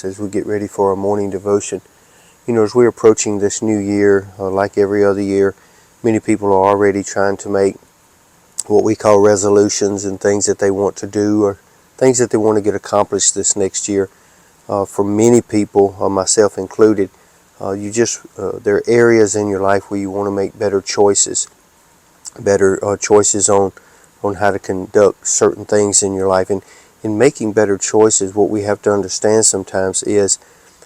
as we get ready for our morning devotion. As we're approaching this new year, like every other year, many people are already trying to make what we call resolutions and things that they want to do or things that they want to get accomplished this next year. For many people, myself included, there are areas in your life where you want to make better choices on how to conduct certain things in your life. And in making better choices, what we have to understand sometimes is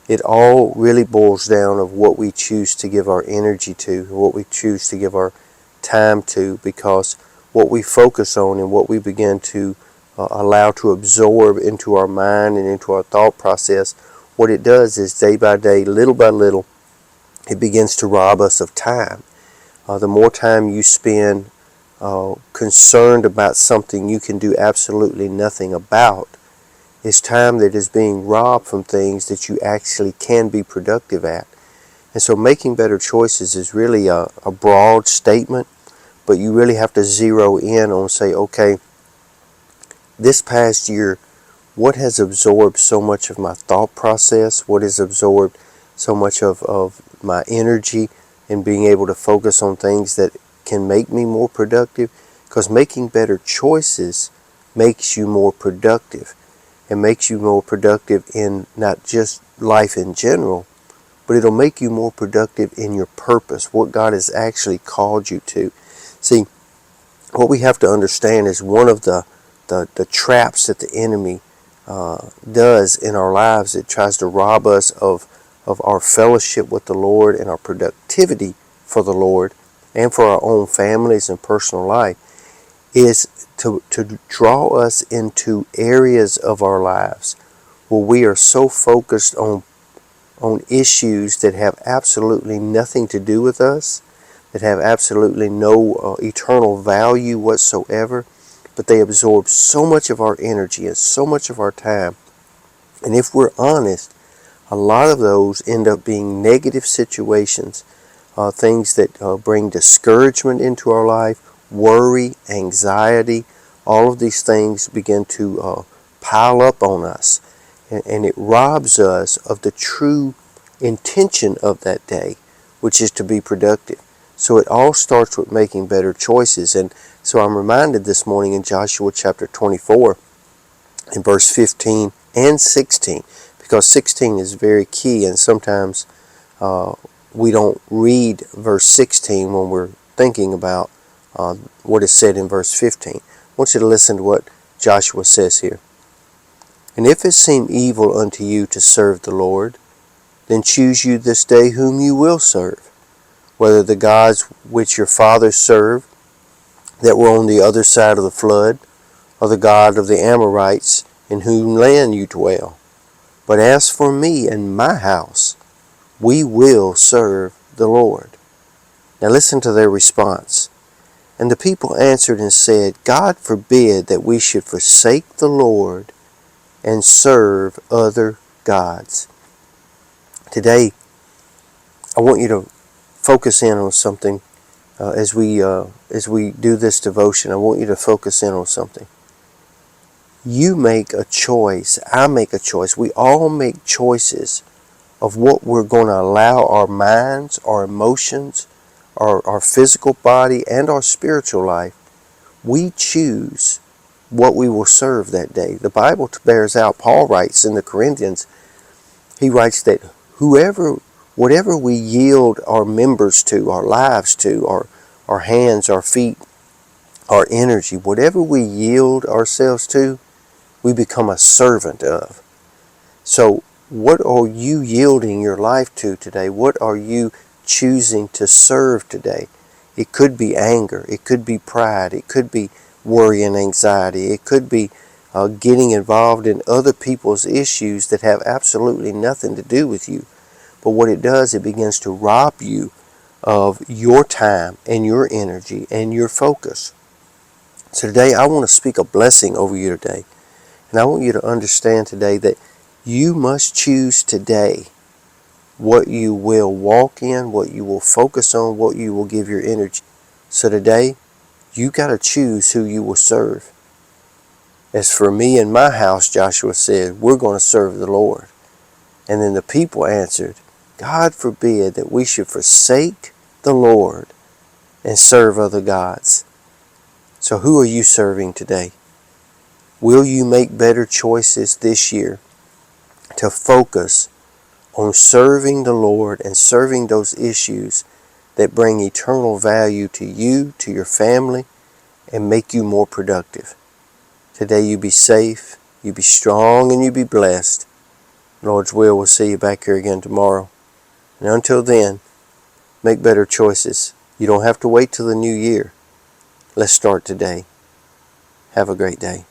it all really boils down of what we choose to give our energy to, what we choose to give our time to, because what we focus on and what we begin to allow to absorb into our mind and into our thought process, what it does is day by day, little by little, it begins to rob us of time. The more time you spend concerned about something you can do absolutely nothing about, is time that is being robbed from things that you actually can be productive at. And so making better choices is really a broad statement, but you really have to zero in on, say, okay, this past year, what has absorbed so much of my thought process? What has absorbed so much of my energy in being able to focus on things that can make me more productive? Because making better choices makes you more productive. It makes you more productive in not just life in general, but it'll make you more productive in your purpose, what God has actually called you to. See, what we have to understand is one of the traps that the enemy does in our lives. It tries to rob us of our fellowship with the Lord and our productivity for the Lord and for our own families and personal life, is to draw us into areas of our lives where we are so focused on issues that have absolutely nothing to do with us, that have absolutely no eternal value whatsoever, but they absorb so much of our energy and so much of our time. And if we're honest, a lot of those end up being negative situations, things that bring discouragement into our life, worry, anxiety. All of these things begin to pile up on us, and it robs us of the true intention of that day, which is to be productive. So it all starts with making better choices. And so I'm reminded this morning in Joshua chapter 24, in verse 15 and 16, because 16 is very key, and sometimes we don't read verse 16 when we're thinking about what is said in verse 15. I want you to listen to what Joshua says here. And if it seem evil unto you to serve the Lord, then choose you this day whom you will serve, whether the gods which your fathers served that were on the other side of the flood, or the God of the Amorites in whose land you dwell. But as for me and my house, we will serve the Lord. Now listen to their response. And the people answered and said, God forbid that we should forsake the Lord and serve other gods. Today, I want you to focus in on something as we do this devotion. I want you to focus in on something. You make a choice. I make a choice. We all make choices of what we're going to allow our minds, our emotions, our physical body, and our spiritual life. We choose what we will serve that day. The Bible bears out, Paul writes in the Corinthians, he writes that whatever we yield our members to, our lives to, our hands, our feet, our energy, whatever we yield ourselves to, we become a servant of. So what are you yielding your life to today? What are you choosing to serve today? It could be anger. It could be pride. It could be worry and anxiety. It could be getting involved in other people's issues that have absolutely nothing to do with you. But what it does, it begins to rob you of your time and your energy and your focus. So today I want to speak a blessing over you today. And I want you to understand today that you must choose today what you will walk in, what you will focus on, what you will give your energy. So today, you got to choose who you will serve. As for me and my house, Joshua said, we're going to serve the Lord. And then the people answered, God forbid that we should forsake the Lord and serve other gods. So who are you serving today? Will you make better choices this year to focus on serving the Lord and serving those issues that bring eternal value to you, to your family, and make you more productive? Today you be safe, you be strong, and you be blessed. Lord's will, we'll see you back here again tomorrow. And until then, make better choices. You don't have to wait till the new year. Let's start today. Have a great day.